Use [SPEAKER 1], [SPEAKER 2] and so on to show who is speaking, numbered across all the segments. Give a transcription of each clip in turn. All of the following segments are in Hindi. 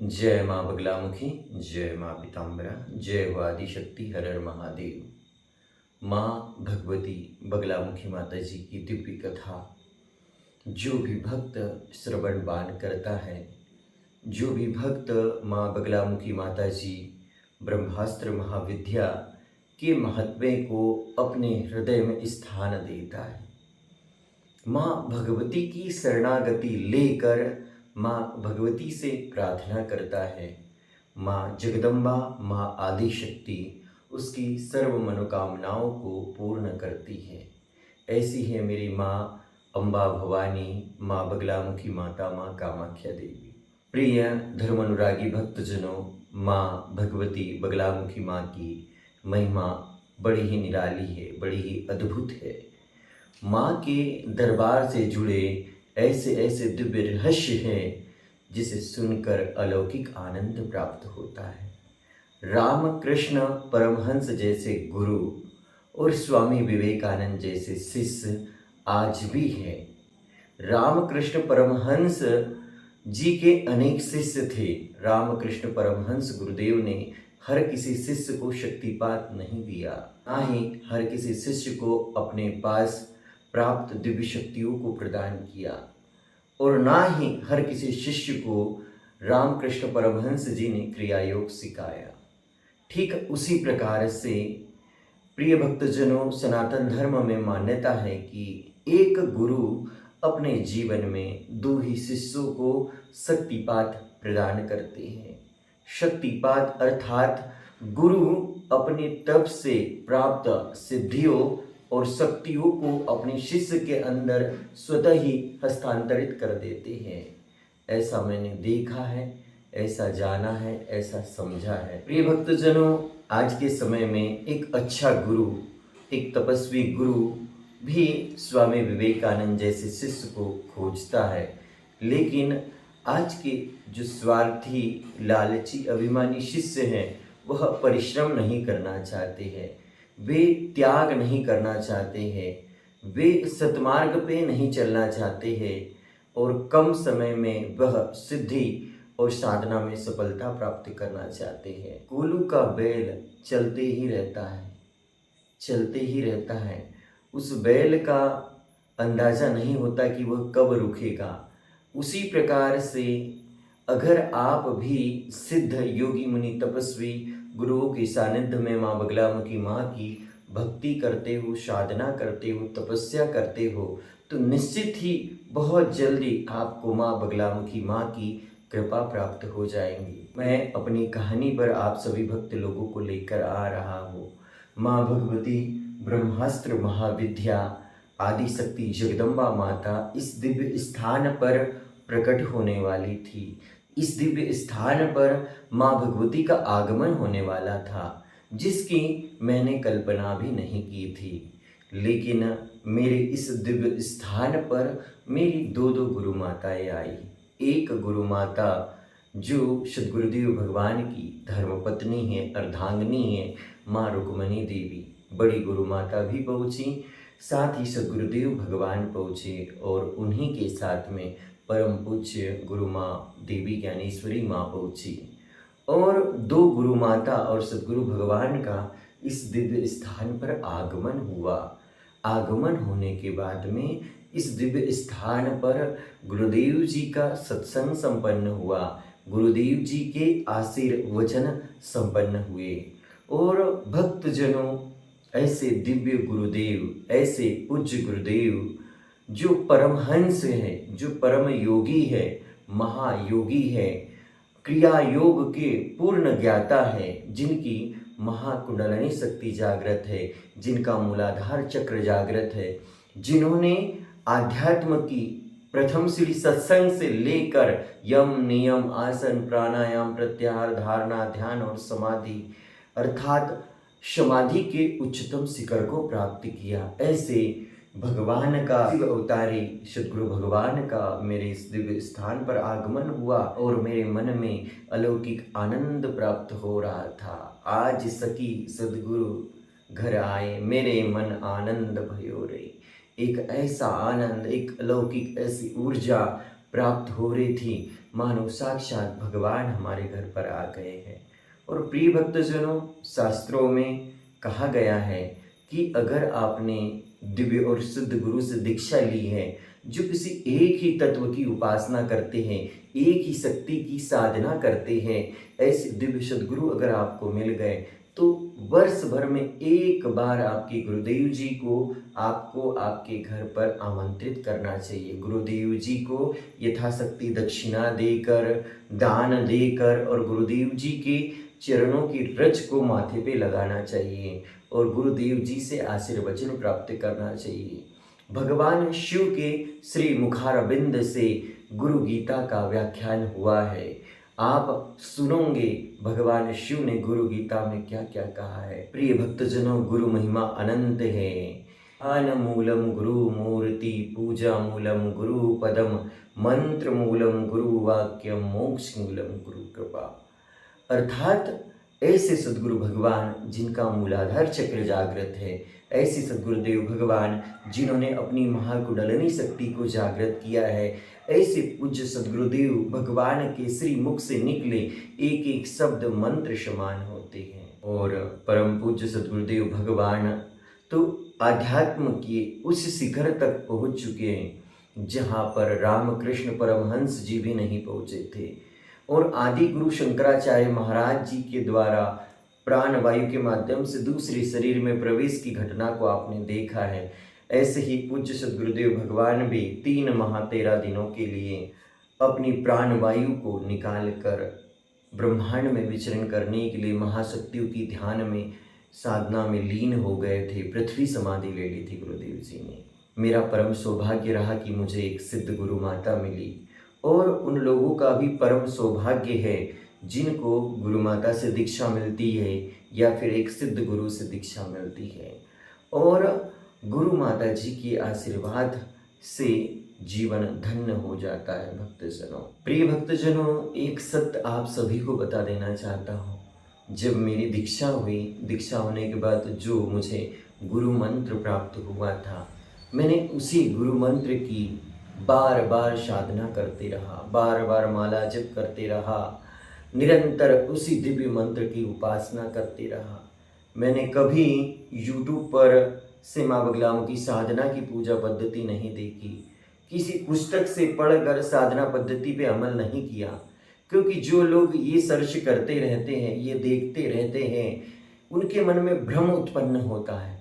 [SPEAKER 1] जय माँ बगलामुखी, जय माँ पीताम्बरा, जय हो आदिशक्ति हर हर महादेव। माँ भगवती बगलामुखी माता जी की दिव्य कथा जो भी भक्त श्रवण पान करता है, जो भी भक्त माँ बगलामुखी माता जी ब्रह्मास्त्र महाविद्या के महत्व को अपने हृदय में स्थान देता है, माँ भगवती की शरणागति लेकर माँ भगवती से प्रार्थना करता है, माँ जगदम्बा माँ आदिशक्ति उसकी सर्व मनोकामनाओं को पूर्ण करती है। ऐसी है मेरी माँ अम्बा भवानी, माँ बगलामुखी माता, माँ कामाख्या देवी। प्रिय धर्मानुरागी भक्तजनों, माँ भगवती बगलामुखी माँ की महिमा बड़ी ही निराली है, बड़ी ही अद्भुत है। माँ के दरबार से जुड़े ऐसे ऐसे दिव्य रहस्य हैं जिसे सुनकर अलौकिक आनंद प्राप्त होता है। रामकृष्ण परमहंस जैसे गुरु और स्वामी विवेकानंद जैसे शिष्य आज भी हैं। रामकृष्ण परमहंस जी के अनेक शिष्य थे। रामकृष्ण परमहंस गुरुदेव ने हर किसी शिष्य को शक्तिपात नहीं दिया, ना ही हर किसी शिष्य को अपने पास प्राप्त दिव्य शक्तियों को प्रदान किया, और ना ही हर किसी शिष्य को रामकृष्ण परमहंस जी ने क्रिया योग सिखाया। ठीक उसी प्रकार से प्रिय भक्तजनों, सनातन धर्म में मान्यता है कि एक गुरु अपने जीवन में दो ही शिष्यों को शक्तिपात प्रदान करते हैं। शक्तिपात अर्थात गुरु अपने तप से प्राप्त सिद्धियों और शक्तियों को अपने शिष्य के अंदर स्वतः ही हस्तांतरित कर देते हैं। ऐसा मैंने देखा है, ऐसा जाना है, ऐसा समझा है। प्रिय भक्तजनों, आज के समय में एक अच्छा गुरु, एक तपस्वी गुरु भी स्वामी विवेकानंद जैसे शिष्य को खोजता है, लेकिन आज के जो स्वार्थी लालची अभिमानी शिष्य हैं वह परिश्रम नहीं करना चाहते हैं, वे त्याग नहीं करना चाहते हैं, वे सतमार्ग पे नहीं चलना चाहते हैं और कम समय में वह सिद्धि और साधना में सफलता प्राप्त करना चाहते हैं। कोलू का बैल चलते ही रहता है, चलते ही रहता है। उस बैल का अंदाज़ा नहीं होता कि वह कब रुकेगा। उसी प्रकार से अगर आप भी सिद्ध योगी मुनि तपस्वी गुरुओं के सानिध्य में माँ बगलामुखी माँ की भक्ति करते हो, साधना करते हो, तपस्या करते हो, तो निश्चित ही बहुत जल्दी आपको माँ बगलामुखी माँ की कृपा प्राप्त हो जाएंगी। मैं अपनी कहानी पर आप सभी भक्त लोगों को लेकर आ रहा हूँ। माँ भगवती ब्रह्मास्त्र महाविद्या आदिशक्ति जगदम्बा माता इस दिव्य स्थान पर प्रकट होने वाली थी। इस दिव्य स्थान पर माँ भगवती का आगमन होने वाला था, जिसकी मैंने कल्पना भी नहीं की थी। लेकिन मेरे इस दिव्य स्थान पर मेरी दो गुरु माताएं आई। एक गुरु माता जो सद्गुरुदेव भगवान की धर्मपत्नी है, अर्धांगिनी है, माँ रुक्मणी देवी, बड़ी गुरु माता भी पहुँची, साथ ही सद्गुरुदेव भगवान पहुँचे और उन्हीं के साथ में परम पूज्य गुरु माँ देवी ज्ञानेश्वरी माँ पहुँची। और दो गुरु माता और सद्गुरु भगवान का इस दिव्य स्थान पर आगमन हुआ। आगमन होने के बाद में इस दिव्य स्थान पर गुरुदेव जी का सत्संग संपन्न हुआ, गुरुदेव जी के आशीर्वचन संपन्न हुए। और भक्तजनों, ऐसे दिव्य गुरुदेव, ऐसे पूज्य गुरुदेव जो परमहंस है, जो परम योगी है, महायोगी है, क्रिया योग के पूर्ण ज्ञाता है, जिनकी महाकुंडलिनी शक्ति जागृत है, जिनका मूलाधार चक्र जागृत है, जिन्होंने आध्यात्म की प्रथम सीढ़ी सत्संग से लेकर यम नियम आसन प्राणायाम प्रत्याहार धारणा ध्यान और समाधि अर्थात समाधि के उच्चतम शिखर को प्राप्त किया, ऐसे भगवान का शिव अवतारी सद्गुरु भगवान का मेरे इस दिव्य स्थान पर आगमन हुआ और मेरे मन में अलौकिक आनंद प्राप्त हो रहा था। आज सखी सद्गुरु घर आए, मेरे मन आनंद भयो रे। एक ऐसा आनंद, एक अलौकिक ऐसी ऊर्जा प्राप्त हो रही थी मानो साक्षात भगवान हमारे घर पर आ गए हैं। और प्रिय भक्तजनों, शास्त्रों में कहा गया है कि अगर आपने दिव्य और शुद्ध गुरु से दीक्षा ली है, जो किसी एक ही तत्व की उपासना करते हैं, एक ही शक्ति की साधना करते हैं, ऐसे दिव्य सद्गुरु अगर आपको मिल गए तो वर्ष भर में एक बार आपके गुरुदेव जी को आपको आपके घर पर आमंत्रित करना चाहिए। गुरुदेव जी को यथाशक्ति दक्षिणा देकर, दान देकर और गुरुदेव जी के चरणों की रज को माथे पे लगाना चाहिए और गुरुदेव जी से आशीर्वचन प्राप्त करना चाहिए। भगवान शिव के श्री मुखारबिंद से गुरु गीता का व्याख्यान हुआ है। आप सुनोगे भगवान शिव ने गुरु गीता में क्या क्या कहा है। प्रिय भक्तजनों, गुरु महिमा अनंत है। ध्यान मूलम गुरु मूर्ति, पूजा मूलम गुरु पदम, मंत्र मूलम गुरु वाक्यम, मोक्ष मूलम गुरु कृपा। अर्थात ऐसे सद्गुरु भगवान जिनका मूलाधार चक्र जागृत है, ऐसे सद्गुरुदेव भगवान जिन्होंने अपनी महाकुंडलिनी शक्ति को जागृत किया है, ऐसे पूज्य सद्गुरुदेव भगवान के श्री मुख से निकले एक एक शब्द मंत्र समान होते हैं। और परम पूज्य सद्गुरुदेव भगवान तो आध्यात्म के उस शिखर तक पहुंच चुके हैं जहां पर रामकृष्ण परमहंस जी भी नहीं पहुंचे थे। और आदि गुरु शंकराचार्य महाराज जी के द्वारा प्राणवायु के माध्यम से दूसरे शरीर में प्रवेश की घटना को आपने देखा है। ऐसे ही पूज्य सद्गुरुदेव भगवान भी 3 माह 13 दिनों के लिए अपनी प्राणवायु को निकाल कर ब्रह्मांड में विचरण करने के लिए महाशक्तियों की ध्यान में साधना में लीन हो गए थे। पृथ्वी समाधि ले ली थी गुरुदेव जी ने। मेरा परम सौभाग्य रहा कि मुझे एक सिद्ध गुरु माता मिली और उन लोगों का भी परम सौभाग्य है जिनको गुरु माता से दीक्षा मिलती है या फिर एक सिद्ध गुरु से दीक्षा मिलती है। और गुरु माता जी के आशीर्वाद से जीवन धन्य हो जाता है। भक्तजनों, प्रिय भक्तजनों, एक सत्य आप सभी को बता देना चाहता हूँ। जब मेरी दीक्षा हुई, दीक्षा होने के बाद जो मुझे गुरु मंत्र प्राप्त हुआ था, मैंने उसी गुरु मंत्र की बार बार साधना करते रहा, बार बार माला जप करते रहा, निरंतर उसी दिव्य मंत्र की उपासना करते रहा। मैंने कभी YouTube पर से माँ बगलामुखी साधना की पूजा पद्धति नहीं देखी, किसी पुस्तक से पढ़कर साधना पद्धति पे अमल नहीं किया, क्योंकि जो लोग ये सर्च करते रहते हैं, ये देखते रहते हैं, उनके मन में भ्रम उत्पन्न होता है,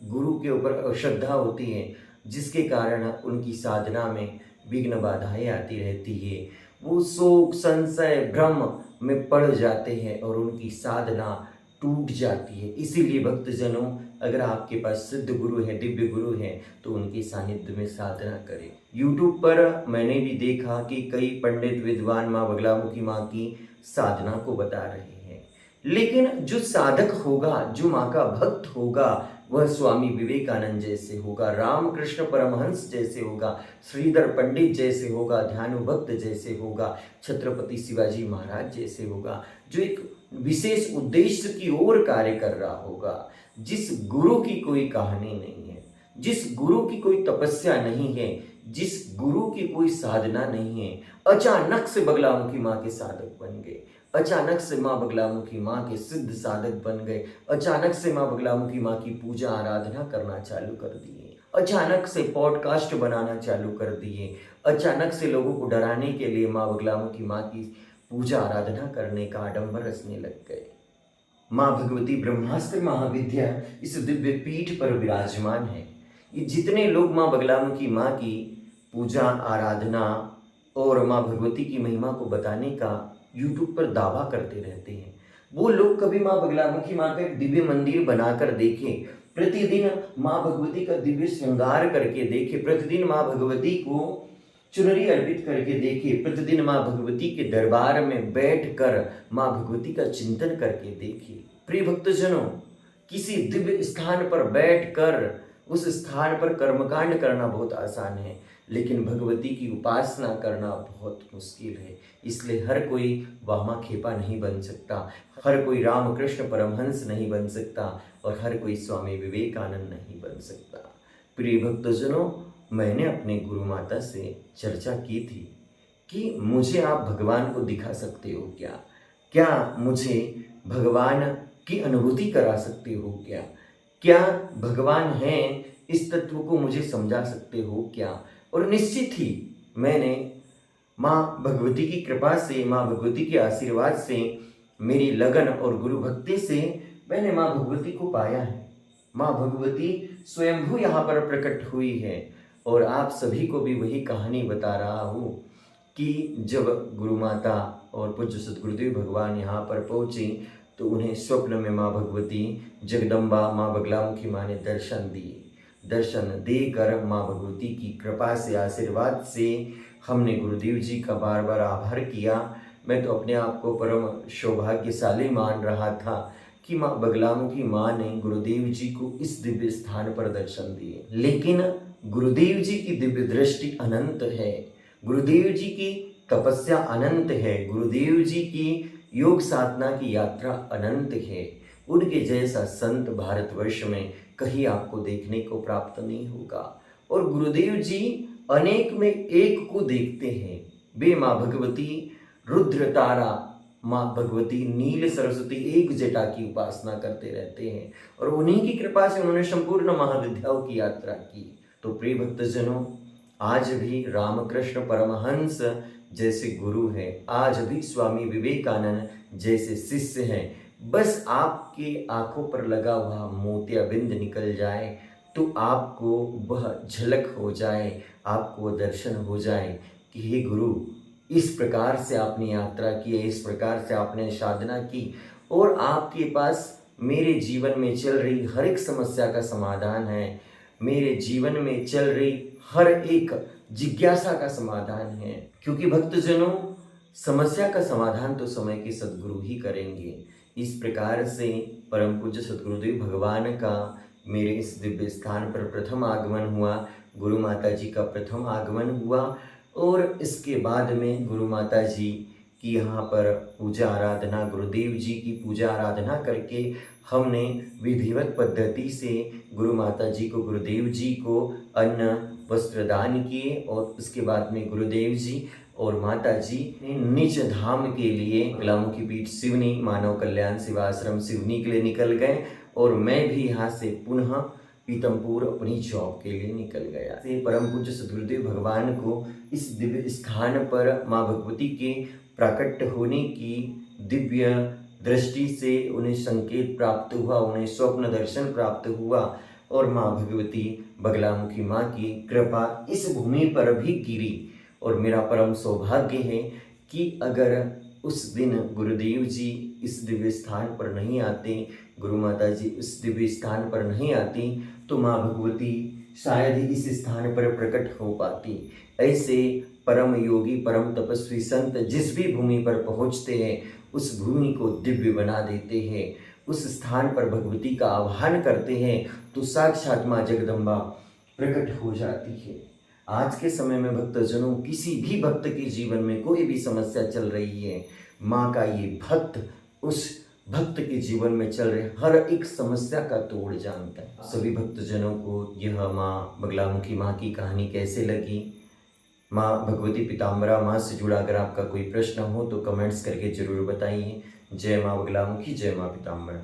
[SPEAKER 1] गुरु के ऊपर अश्रद्धा होती है, जिसके कारण उनकी साधना में विघ्न बाधाएं आती रहती है। वो शोक संशय भ्रम में पड़ जाते हैं और उनकी साधना टूट जाती है। इसीलिए भक्तजनों, अगर आपके पास सिद्ध गुरु है, दिव्य गुरु है, तो उनके सानिध्य में साधना करें। YouTube पर मैंने भी देखा कि कई पंडित विद्वान माँ बगलामुखी माँ की साधना को बता रहे हैं, लेकिन जो साधक होगा, जो माँ का भक्त होगा, वह स्वामी विवेकानंद जैसे होगा, रामकृष्ण परमहंस जैसे होगा, श्रीधर पंडित जैसे होगा, ध्यानु भक्त जैसे होगा, छत्रपति शिवाजी महाराज जैसे होगा, जो एक विशेष उद्देश्य की ओर कार्य कर रहा होगा, जिस गुरु की कोई कहानी नहीं है, जिस गुरु की कोई तपस्या नहीं है, जिस गुरु की कोई साधना नहीं है, अचानक से बगलामुखी माँ के साधक बन गए, अचानक से माँ बगलामुखी माँ के सिद्ध साधक बन गए, अचानक से माँ बगलामुखी माँ की पूजा आराधना करना चालू कर दिए, अचानक से पॉडकास्ट बनाना चालू कर दिए, अचानक से लोगों को डराने के लिए माँ बगलामुखी माँ की पूजा आराधना करने का आडंबर रचने लग गए। माँ भगवती ब्रह्मास्त्र महाविद्या इस दिव्य पीठ पर विराजमान है। ये जितने लोग माँ बगलामुखी माँ की पूजा आराधना और माँ भगवती की महिमा को बताने का YouTube पर दावा करते रहते हैं, वो लोग कभी माँ बगलामुखी माँ का एक दिव्य मंदिर बनाकर देखें, प्रतिदिन माँ भगवती का दिव्य श्रृंगार करके देखें, प्रतिदिन माँ भगवती को चुनरी अर्पित करके देखे, प्रतिदिन माँ भगवती के दरबार में बैठकर माँ भगवती का चिंतन करके देखे। प्रिय भक्तजनों, किसी दिव्य स्थान पर बैठकर उस स्थान पर कर्मकांड करना बहुत आसान है, लेकिन भगवती की उपासना करना बहुत मुश्किल है। इसलिए हर कोई वामा खेपा नहीं बन सकता, हर कोई रामकृष्ण परमहंस नहीं बन सकता और हर कोई स्वामी विवेकानंद नहीं बन सकता। प्रिय भक्तजनों, मैंने अपने गुरु माता से चर्चा की थी कि मुझे आप भगवान को दिखा सकते हो क्या? क्या मुझे भगवान की अनुभूति करा सकते हो क्या? क्या भगवान हैं इस तत्व को मुझे समझा सकते हो क्या? और निश्चित ही मैंने माँ भगवती की कृपा से, माँ भगवती के आशीर्वाद से, मेरी लगन और गुरु भक्ति से मैंने माँ भगवती को पाया है। माँ भगवती स्वयंभू यहाँ पर प्रकट हुई है और आप सभी को भी वही कहानी बता रहा हूँ कि जब गुरु माता और पूज्य सद्गुरुदेव भगवान यहाँ पर पहुँचे तो उन्हें स्वप्न में माँ भगवती जगदम्बा माँ बगलामुखी माँ ने दर्शन दिए। दर्शन देकर माँ भगवती की कृपा से, आशीर्वाद से हमने गुरुदेव जी का बार बार आभार किया। मैं तो अपने आप को परम सौभाग्यशाली मान रहा था कि माँ बगलामुखी माँ ने गुरुदेव जी को इस दिव्य स्थान पर दर्शन दिए। लेकिन गुरुदेव जी की दिव्य दृष्टि अनंत है, गुरुदेव जी की तपस्या अनंत है, गुरुदेव जी की योग साधना की यात्रा अनंत है। उनके जैसा संत भारतवर्ष में कहीं आपको देखने को प्राप्त नहीं होगा। और गुरुदेव जी अनेक में एक को देखते हैं। वे माँ भगवती रुद्र तारा, माँ भगवती नील सरस्वती एक जटा की उपासना करते रहते हैं और उन्हीं की कृपा से उन्होंने संपूर्ण महाविद्याओं की यात्रा की। तो प्रिय भक्तजनों, आज भी रामकृष्ण परमहंस जैसे गुरु हैं, आज भी स्वामी विवेकानंद जैसे शिष्य हैं। बस आपके आंखों पर लगा हुआ मोतियाबिंद निकल जाए तो आपको वह झलक हो जाए, आपको दर्शन हो जाए कि हे गुरु, इस प्रकार से आपने यात्रा की है, इस प्रकार से आपने साधना की और आपके पास मेरे जीवन में चल रही हर एक समस्या का समाधान है, मेरे जीवन में चल रही हर एक जिज्ञासा का समाधान है। क्योंकि भक्तजनों, समस्या का समाधान तो समय के सद्गुरु ही करेंगे। इस प्रकार से परम पूज्य सद्गुरुदेव भगवान का मेरे इस दिव्य स्थान पर प्रथम आगमन हुआ, गुरु माता जी का प्रथम आगमन हुआ और इसके बाद में गुरु माता जी की यहाँ पर पूजा आराधना, गुरुदेव जी की पूजा आराधना करके हमने विधिवत पद्धति से गुरु माता जी को, गुरुदेव जी को अन्न वस्त्र दान किए और उसके बाद में गुरुदेव जी और माता जी ने निज धाम के लिए बगलामुखी पीठ सिवनी मानव कल्याण सेवाश्रम सिवनी के लिए निकल गए और मैं भी यहाँ से पुनः पीतमपुर अपनी जॉब के लिए निकल गया। से परम पूज्य सद्गुरुदेव भगवान को इस दिव्य स्थान पर माँ भगवती के प्राकट होने की दिव्य दृष्टि से उन्हें संकेत प्राप्त हुआ, उन्हें स्वप्न दर्शन प्राप्त हुआ और माँ भगवती बगलामुखी माँ की कृपा इस भूमि पर भी गिरी। और मेरा परम सौभाग्य है कि अगर उस दिन गुरुदेव जी इस दिव्य स्थान पर नहीं आते, गुरु माता जी इस दिव्य स्थान पर नहीं आती तो माँ भगवती शायद ही इस स्थान पर प्रकट हो पाती। ऐसे परम योगी, परम तपस्वी संत जिस भी भूमि पर पहुँचते हैं उस भूमि को दिव्य बना देते हैं, उस स्थान पर भगवती का आह्वान करते हैं तो साक्षात माँ जगदम्बा प्रकट हो जाती है। आज के समय में भक्तजनों, किसी भी भक्त के जीवन में कोई भी समस्या चल रही है, माँ का ये भक्त उस भक्त के जीवन में चल रहे हर एक समस्या का तोड़ जानता है। सभी भक्तजनों को यह माँ बगलामुखी माँ की कहानी कैसे लगी, माँ भगवती पीताम्बरा माँ से जुड़ा अगर आपका कोई प्रश्न हो तो कमेंट्स करके ज़रूर बताइए। जय माँ बगलामुखी, जय माँ पीताम्बरा।